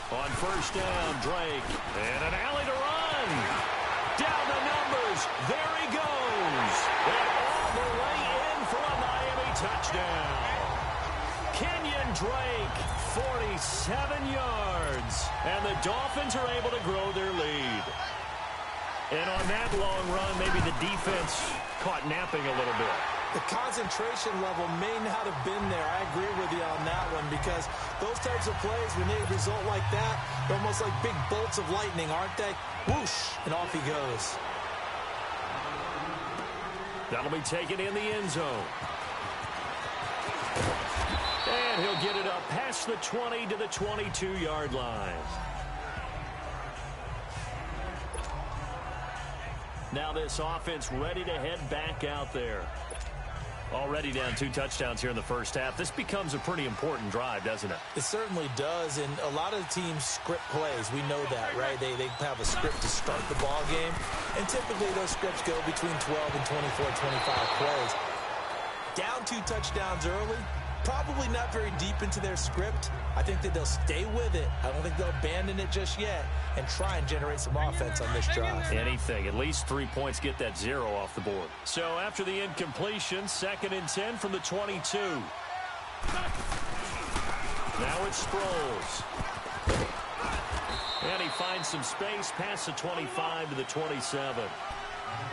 On first down, Drake. And an alley to run. Down the numbers. There he goes. And all the way in for a Miami touchdown. Kenyon Drake, 47 yards. And the Dolphins are able to grow their lead. And on that long run, maybe the defense caught napping a little bit. The concentration level may not have been there. I agree with you on that one because those types of plays, when they result like that, they're almost like big bolts of lightning, aren't they? Whoosh, and off he goes. That'll be taken in the end zone. And he'll get it up past the 20 to the 22-yard line. Now this offense ready to head back out there. Already down 2 touchdowns here in the first half. This becomes a pretty important drive, doesn't it? It certainly does, and a lot of teams script plays. We know that, right? They have a script to start the ball game, and typically those scripts go between 12 and 24, 25 plays. Down 2 touchdowns early, probably not very deep into their script. I think that they'll stay with it. I don't think they'll abandon it just yet and try and generate some offense on this drive. Anything. At least 3 points, get that 0 off the board. So after the incompletion, 2nd and 10 from the 22. Now it's Sproles. And he finds some space past the 25 to the 27.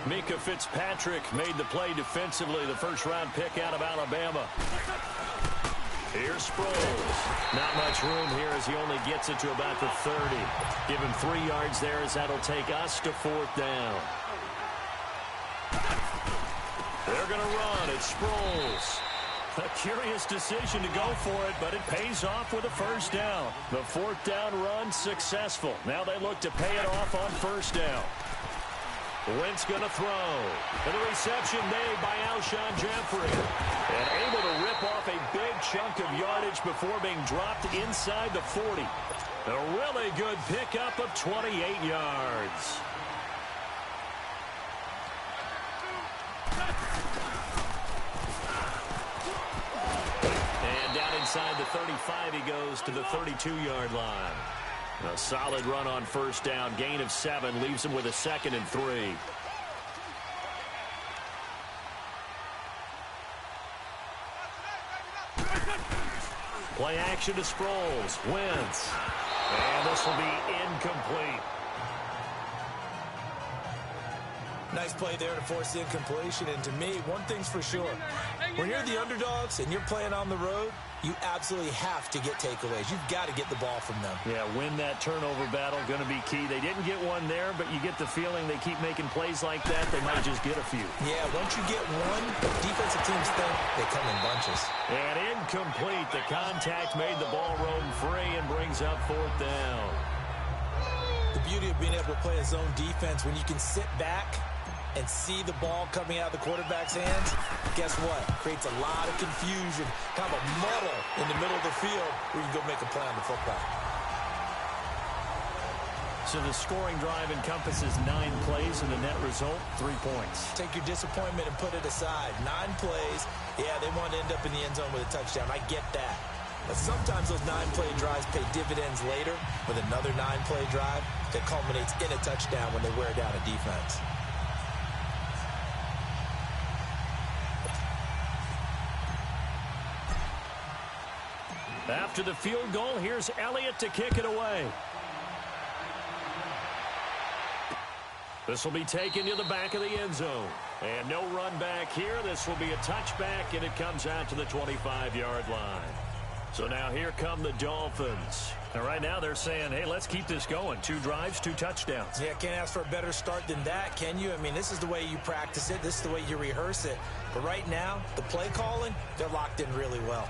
Mika Fitzpatrick made the play defensively, the first-round pick out of Alabama. Here's Sproles. Not much room here as he only gets it to about the 30. Give him 3 yards there as that'll take us to 4th down. They're going to run. It's Sproles. A curious decision to go for it, but it pays off with a first down. The 4th down run successful. Now they look to pay it off on first down. Wentz going to throw. And the reception made by Alshon Jeffrey. And able to rip off a big chunk of yardage before being dropped inside the 40. A really good pickup of 28 yards. And down inside the 35 he goes to the 32-yard line. A solid run on first down. Gain of 7 leaves him with a 2nd and 3. Play action to Sproles. Wentz. And this will be incomplete. Nice play there to force the incompletion. And to me, one thing's for sure. When you're the underdogs and you're playing on the road, you absolutely have to get takeaways. You've got to get the ball from them. Yeah, win that turnover battle, going to be key. They didn't get one there, but you get the feeling they keep making plays like that, they might just get a few. Yeah, once you get one, defensive teams think they come in bunches. And incomplete. The contact made the ball roam free and brings up 4th down. The beauty of being able to play a zone defense, when you can sit back and see the ball coming out of the quarterback's hands, guess what? Creates a lot of confusion, kind of a muddle in the middle of the field where you can go make a play on the football. So the scoring drive encompasses 9 plays, and the net result, 3 points. Take your disappointment and put it aside. 9 plays, yeah, they want to end up in the end zone with a touchdown. I get that. But sometimes those 9-play drives pay dividends later with another 9-play drive that culminates in a touchdown when they wear down a defense. After the field goal, here's Elliott to kick it away. This will be taken to the back of the end zone. And no run back here. This will be a touchback, and it comes out to the 25-yard line. So now here come the Dolphins. And right now they're saying, hey, let's keep this going. 2 drives, 2 touchdowns. Yeah, can't ask for a better start than that, can you? I mean, this is the way you practice it. This is the way you rehearse it. But right now, the play calling, they're locked in really well.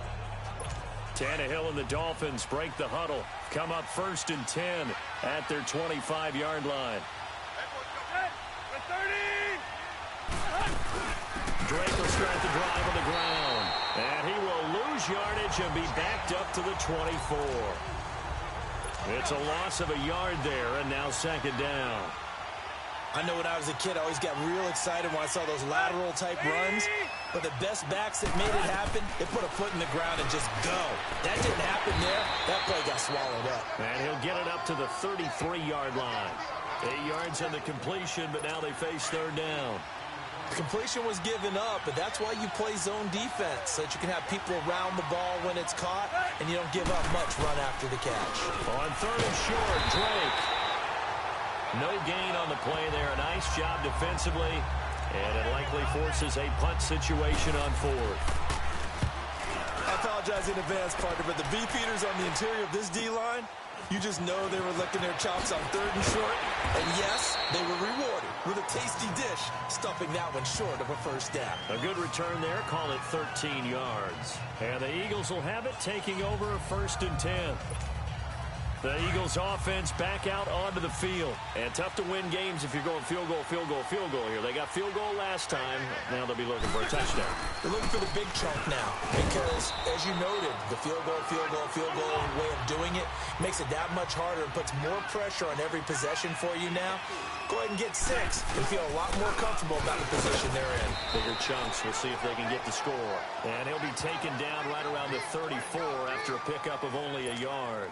Tannehill and the Dolphins break the huddle. Come up 1st and 10 at their 25-yard line. Drake will start the drive on the ground. And he will lose yardage and be backed up to the 24. It's a loss of a yard there, and now 2nd down. I know when I was a kid, I always got real excited when I saw those lateral-type runs. But the best backs that made it happen, they put a foot in the ground and just go. That didn't happen there. That play got swallowed up. And he'll get it up to the 33-yard line. 8 yards on the completion, but now they face third down. The completion was given up, but that's why you play zone defense, so that you can have people around the ball when it's caught, and you don't give up much run after the catch. On third and short, Drake. No gain on the play there. A nice job defensively, and it likely forces a punt situation on fourth. I apologize in advance, partner, but the beefeaters on the interior of this D-line, you just know they were licking their chops on third and short. And yes, they were rewarded with a tasty dish, stuffing that one short of a first down. A good return there, call it 13 yards. And the Eagles will have it, taking over a 1st and 10. The Eagles offense back out onto the field. And tough to win games if you're going field goal, field goal, field goal here. They got field goal last time. Now they'll be looking for a touchdown. They're looking for the big chunk now because, as you noted, the field goal way of doing it makes it that much harder and puts more pressure on every possession for you now. Go ahead and get 6 and feel a lot more comfortable about the position they're in. Bigger chunks. We'll see if they can get the score. And he'll be taken down right around the 34 after a pickup of only a yard.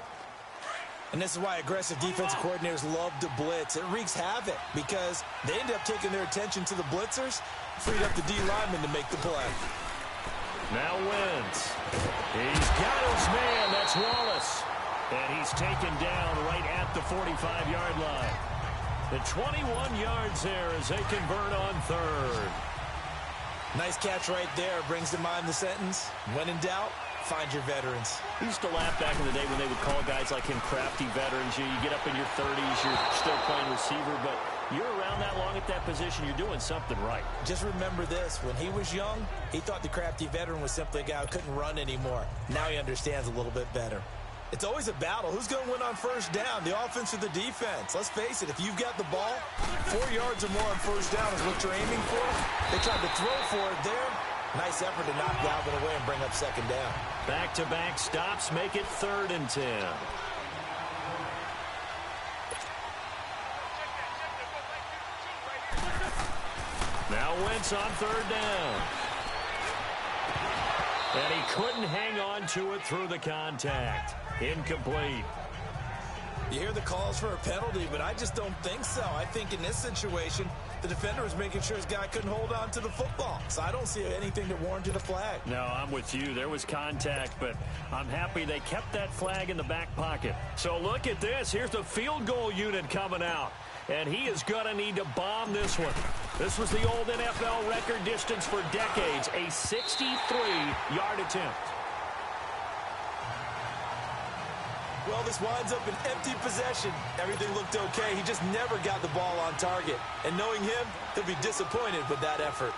And this is why aggressive defensive coordinators love to blitz. It wreaks havoc because they end up taking their attention to the blitzers, freed up the D lineman to make the play. Now Wentz. He's got his man. That's Wallace. And he's taken down right at the 45-yard line. The 21 yards there as they convert on third. Nice catch right there. Brings to mind the sentence, when in doubt, find your veterans. We used to laugh back in the day when they would call guys like him crafty veterans. You get up in your 30s, you're still playing receiver, but you're around that long at that position, you're doing something right. Just remember this. When he was young, he thought the crafty veteran was simply a guy who couldn't run anymore. Now he understands a little bit better. It's always a battle. Who's going to win on first down, the offense or the defense? Let's face it, if you've got the ball, 4 yards or more on first down is what you're aiming for. They tried to throw for it there. Nice effort to knock Galvin away and bring up second down. Back-to-back stops make it 3rd and 10. Now Wentz on 3rd down. And he couldn't hang on to it through the contact. Incomplete. You hear the calls for a penalty, but I just don't think so. I think in this situation, the defender was making sure his guy couldn't hold on to the football. So I don't see anything that warranted a flag. No, I'm with you. There was contact, but I'm happy they kept that flag in the back pocket. So look at this. Here's the field goal unit coming out. And he is going to need to bomb this one. This was the old NFL record distance for decades, a 63-yard attempt. Well, this winds up an empty possession. Everything looked okay. He just never got the ball on target. And knowing him, he'll be disappointed with that effort.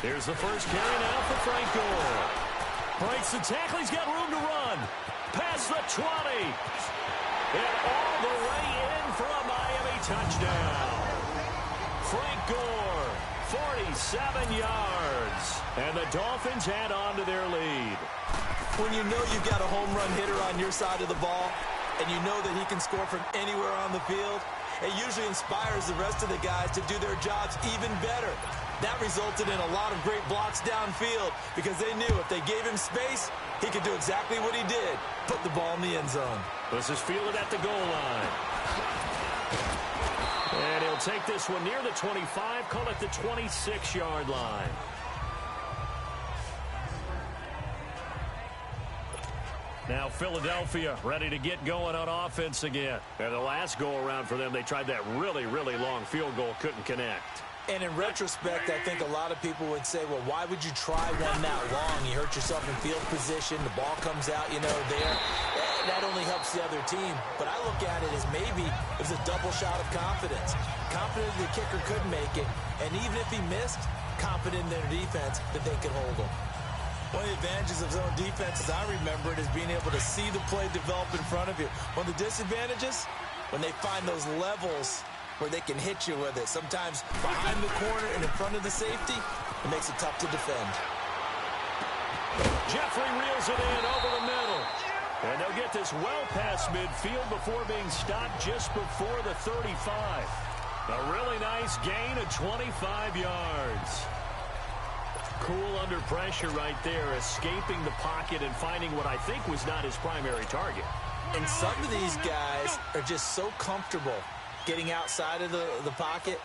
Here's the first carry now for Frank Gore. Breaks the tackle. He's got room to run. Past the 20. And all the way in for a Miami touchdown. Frank Gore, 47 yards. And the Dolphins add on to their lead. When you know you've got a home run hitter on your side of the ball, and you know that he can score from anywhere on the field, it usually inspires the rest of the guys to do their jobs even better. That resulted in a lot of great blocks downfield because they knew if they gave him space, he could do exactly what he did, put the ball in the end zone. This is fielded at the goal line. And he'll take this one near the 25, call it the 26-yard line. Now Philadelphia ready to get going on offense again. And the last go-around for them, they tried that really, really long field goal, couldn't connect. And in retrospect, I think a lot of people would say, well, why would you try one that long? You hurt yourself in field position. The ball comes out, there. That only helps the other team. But I look at it as maybe it was a double shot of confidence. Confident the kicker could make it. And even if he missed, confident in their defense that they could hold him. One of the advantages of zone defense, as I remember it, is being able to see the play develop in front of you. One of the disadvantages, when they find those levels where they can hit you with it. Sometimes behind the corner and in front of the safety, it makes it tough to defend. Jeffrey reels it in over the middle. And they'll get this well past midfield before being stopped just before the 35. A really nice gain of 25 yards. Cool under pressure right there, escaping the pocket and finding what I think was not his primary target. And some of these guys are just so comfortable getting outside of the pocket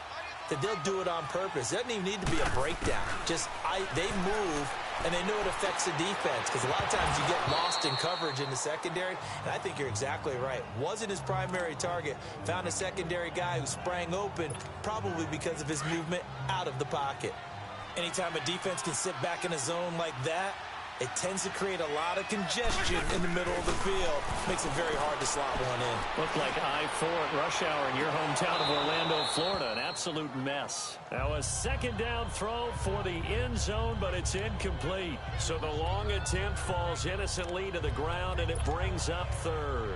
that they'll do it on purpose. It doesn't even need to be a breakdown. They move, and they know it affects the defense because a lot of times you get lost in coverage in the secondary, and I think you're exactly right. Wasn't his primary target. Found a secondary guy who sprang open, probably because of his movement out of the pocket. Anytime a defense can sit back in a zone like that, it tends to create a lot of congestion in the middle of the field. Makes it very hard to slot one in. Looked like I-4 at rush hour in your hometown of Orlando, Florida. An absolute mess. Now a second down throw for the end zone, but it's incomplete. So the long attempt falls innocently to the ground, and it brings up third.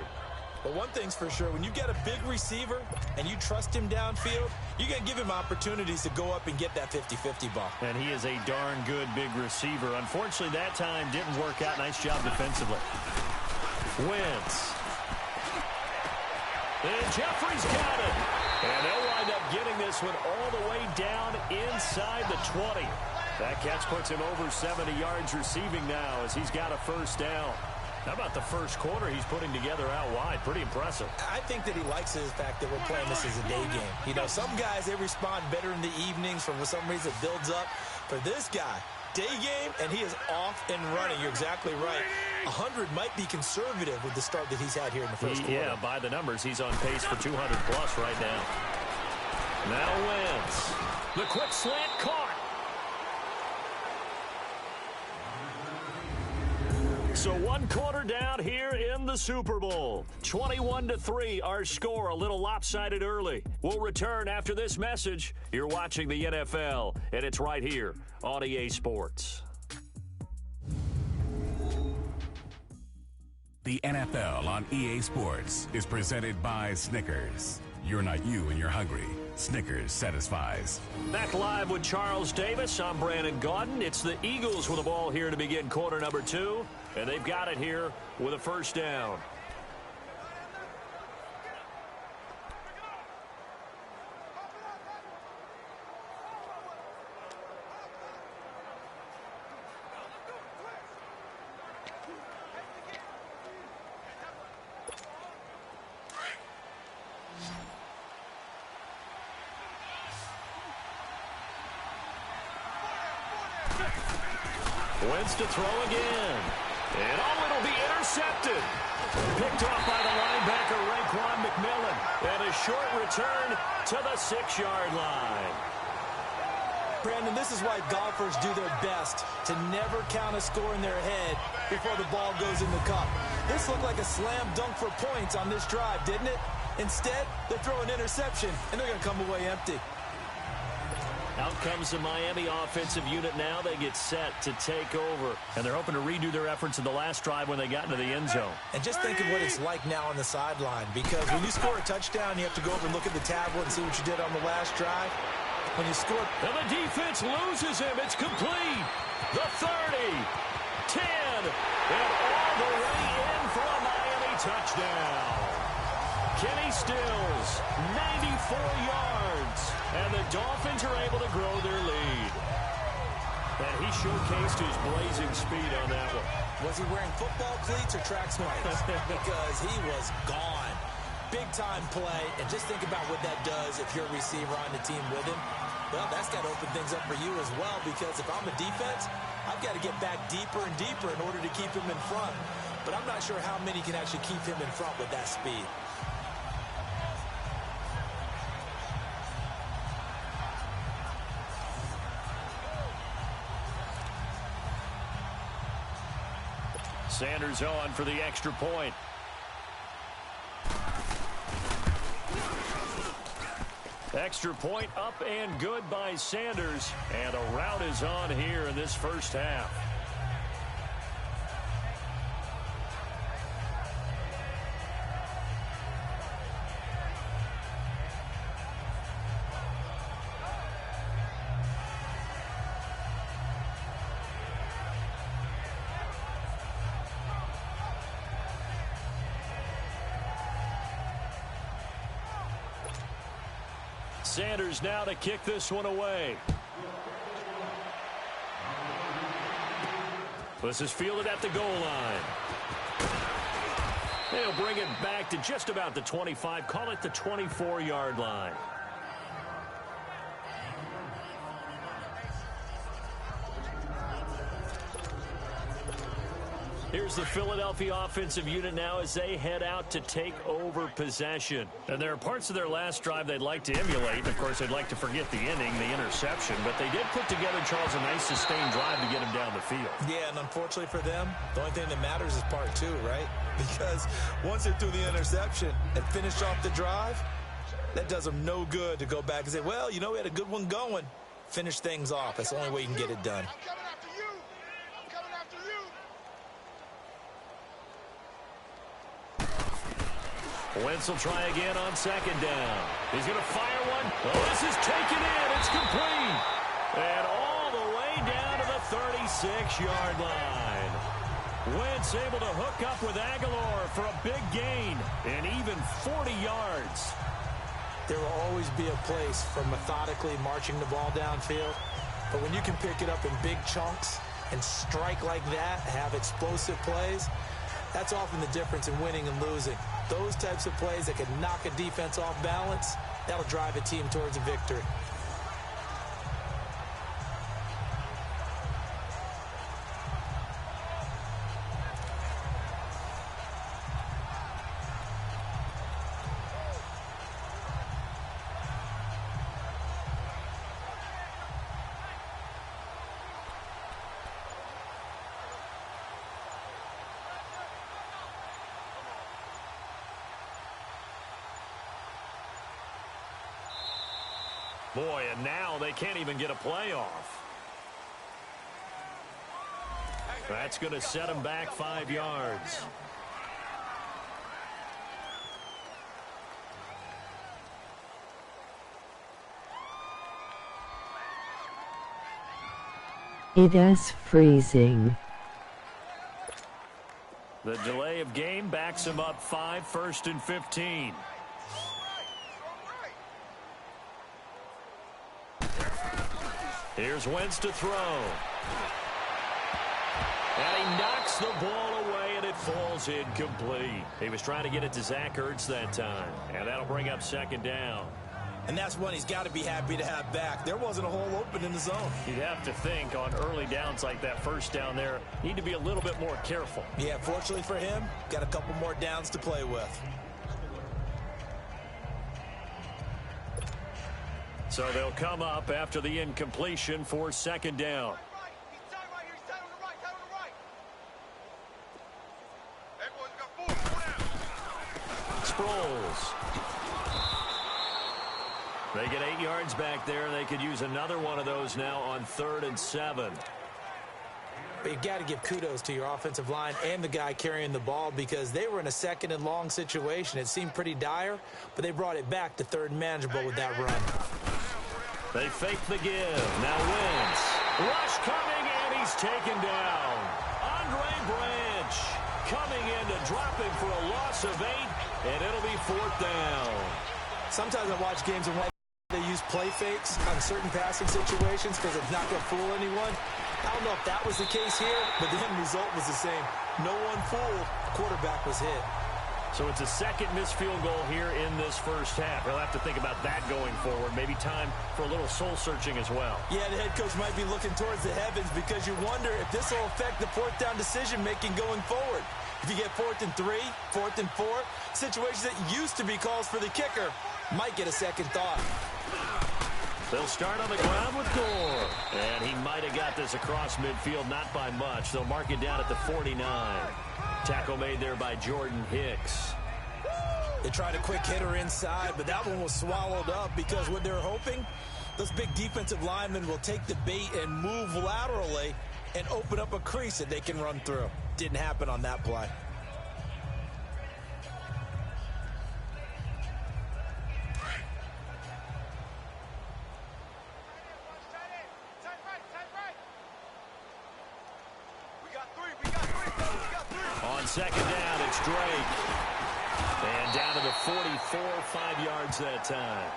But one thing's for sure, when you get a big receiver and you trust him downfield, you're going to give him opportunities to go up and get that 50-50 ball. And he is a darn good big receiver. Unfortunately, that time didn't work out. Nice job defensively. Wentz. And Jeffrey's got it. And they'll wind up getting this one all the way down inside the 20. That catch puts him over 70 yards receiving now as he's got a first down. How about the first quarter he's putting together out wide? Pretty impressive. I think that he likes the fact that we're playing this as a day game. You know, some guys, they respond better in the evenings. For some reason, it builds up. For this guy, day game, and he is off and running. You're exactly right. 100 might be conservative with the start that he's had here in the first quarter. Yeah, by the numbers, he's on pace for 200-plus right now. Now Wentz. The quick slant caught. So one quarter down here in the Super Bowl. 21-3, our score, a little lopsided early. We'll return after this message. You're watching the NFL, and it's right here on EA Sports. The NFL on EA Sports is presented by Snickers. You're not you when you're hungry. Snickers satisfies. Back live with Charles Davis. I'm Brandon Gaudin. It's the Eagles with the ball here to begin quarter number 2. And they've got it here with a first down. Wentz to throw again. And it'll be intercepted. Picked off by the linebacker, Raekwon McMillan. And a short return to the 6-yard line. Brandon, this is why golfers do their best to never count a score in their head before the ball goes in the cup. This looked like a slam dunk for points on this drive, didn't it? Instead, they throw an interception, and they're going to come away empty. Out comes the Miami offensive unit now. They get set to take over. And they're hoping to redo their efforts in the last drive when they got into the end zone. And just think of what it's like now on the sideline. Because when you score a touchdown, you have to go over and look at the tablet and see what you did on the last drive. When you score... And the defense loses him. It's complete. The 30, 10, and all the way in for a Miami touchdown. Kenny Stills, 94 yards. And the Dolphins are able to grow their lead. And he showcased his blazing speed on that one. Was he wearing football cleats or track spikes? Because he was gone. Big-time play. And just think about what that does if you're a receiver on the team with him. Well, that's got to open things up for you as well. Because if I'm a defense, I've got to get back deeper and deeper in order to keep him in front. But I'm not sure how many can actually keep him in front with that speed. Sanders on for the extra point. Extra point up and good by Sanders. And a rout is on here in this first half. Sanders now to kick this one away. This is fielded at the goal line. They'll bring it back to just about the 25. Call it the 24-yard line. Here's the Philadelphia offensive unit now as they head out to take over possession. And there are parts of their last drive they'd like to emulate. Of course, they'd like to forget the inning, the interception. But they did put together, Charles, a nice sustained drive to get him down the field. Yeah, and unfortunately for them, the only thing that matters is part two, right? Because once they threw the interception and finished off the drive, that does them no good to go back and say, well, you know, we had a good one going. Finish things off. That's the only way you can get it done. Wentz will try again on second down. He's going to fire one. Oh, this is taken in. It's complete. And all the way down to the 36-yard line. Wentz able to hook up with Aguilar for a big gain and even 40 yards. There will always be a place for methodically marching the ball downfield. But when you can pick it up in big chunks and strike like that, have explosive plays, that's often the difference in winning and losing. Those types of plays that can knock a defense off balance, that'll drive a team towards a victory. Boy, and now they can't even get a playoff. That's going to set them back 5 yards. It is freezing. The delay of game backs him up 5, 1st and 15. Here's Wentz to throw. And he knocks the ball away, and it falls incomplete. He was trying to get it to Zach Ertz that time, and that'll bring up second down. And that's one he's got to be happy to have back. There wasn't a hole open in the zone. You'd have to think on early downs like that first down there, need to be a little bit more careful. Yeah, fortunately for him, got a couple more downs to play with. So they'll come up after the incompletion for second down. Sproles. They get 8 yards back there, and they could use another one of those now on 3rd and 7. But you've got to give kudos to your offensive line and the guy carrying the ball because they were in a 2nd and long situation. It seemed pretty dire, but they brought it back to 3rd and manageable with that run. They fake the give. Now Wentz. Rush coming, and he's taken down. Andre Branch coming in to drop him for a loss of 8, and it'll be 4th down. Sometimes I watch games and they use play fakes on certain passing situations because it's not going to fool anyone. I don't know if that was the case here, but the end result was the same. No one fooled. The quarterback was hit. So it's a second missed field goal here in this first half. He'll have to think about that going forward. Maybe time for a little soul-searching as well. Yeah, the head coach might be looking towards the heavens because you wonder if this will affect the 4th down decision-making going forward. If you get 4th and 3, 4th and 4, situations that used to be calls for the kicker might get a second thought. They'll start on the ground with Gore. And he might have got this across midfield, not by much. They'll mark it down at the 49. Tackle made there by Jordan Hicks. They tried a quick hitter inside, but that one was swallowed up because what they're hoping, those big defensive linemen will take the bait and move laterally and open up a crease that they can run through. Didn't happen on that play. On second down, it's Drake. And down to the 44, 5 yards that time.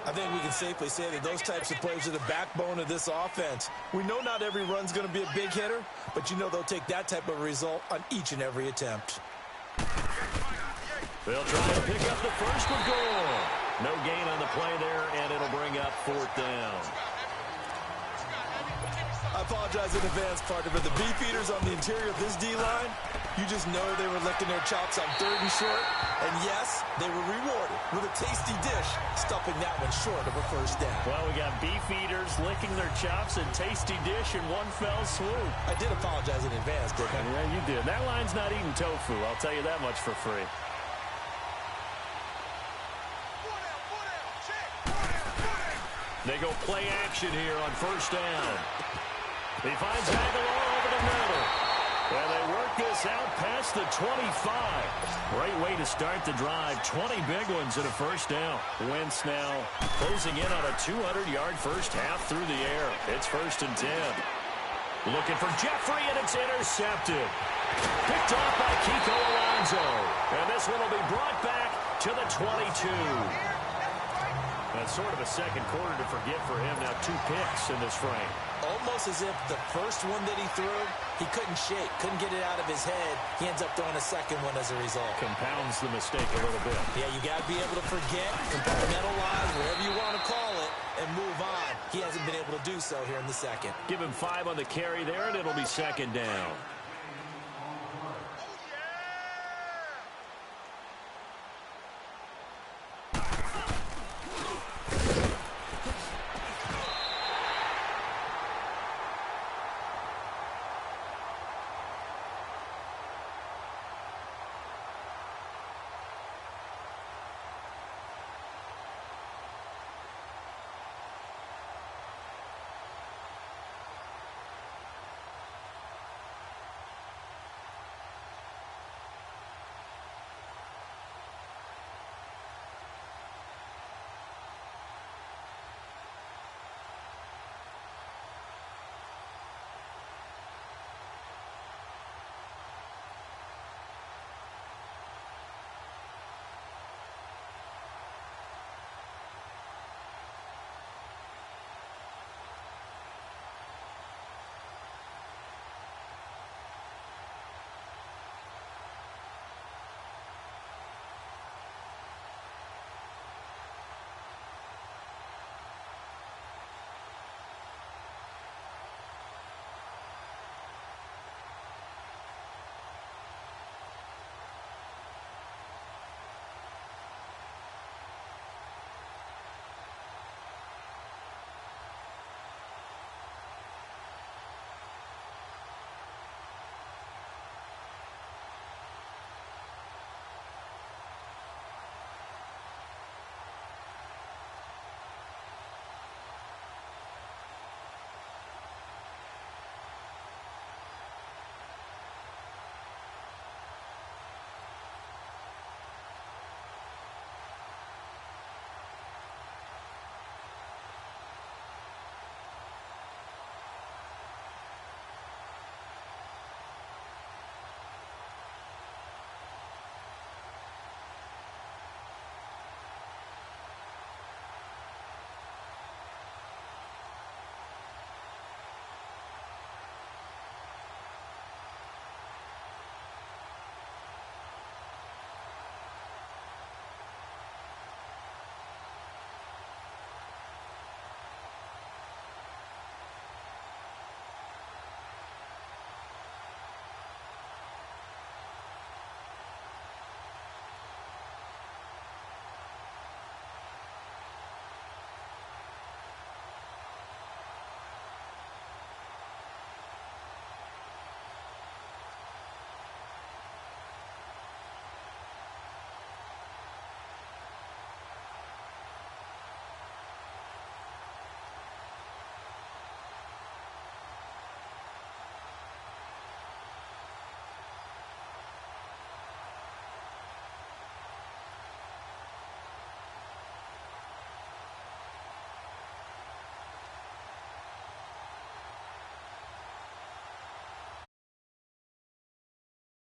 I think we can safely say that those types of plays are the backbone of this offense. We know not every run's going to be a big hitter, but you know they'll take that type of result on each and every attempt. They'll try to pick up the first with goal. No gain on the play there, and it'll bring up 4th down. I apologize in advance, partner, but the beefeaters on the interior of this D-line, you just know they were licking their chops on 3rd and short. And yes, they were rewarded with a tasty dish, stuffing that one short of a first down. Well, we got beefeaters licking their chops and tasty dish in one fell swoop. I did apologize in advance, didn't I? Yeah, you did. That line's not eating tofu, I'll tell you that much for free. They go play action here on 1st down. He finds Aguilar over the middle. And they work this out past the 25. Great way to start the drive. 20 big ones at a 1st down. Wentz now closing in on a 200-yard first half through the air. It's 1st and 10. Looking for Jeffrey, and it's intercepted. Picked off by Kiko Alonso. And this one will be brought back to the 22. That's sort of a second quarter to forget for him. Now 2 picks in this frame. Almost as if the first one that he threw, he couldn't shake, couldn't get it out of his head. He ends up throwing a second one as a result. Compounds the mistake a little bit. Yeah, you got to be able to forget, compartmentalize, whatever you want to call it, and move on. He hasn't been able to do so here in the second. Give him 5 on the carry there, and it'll be 2nd down.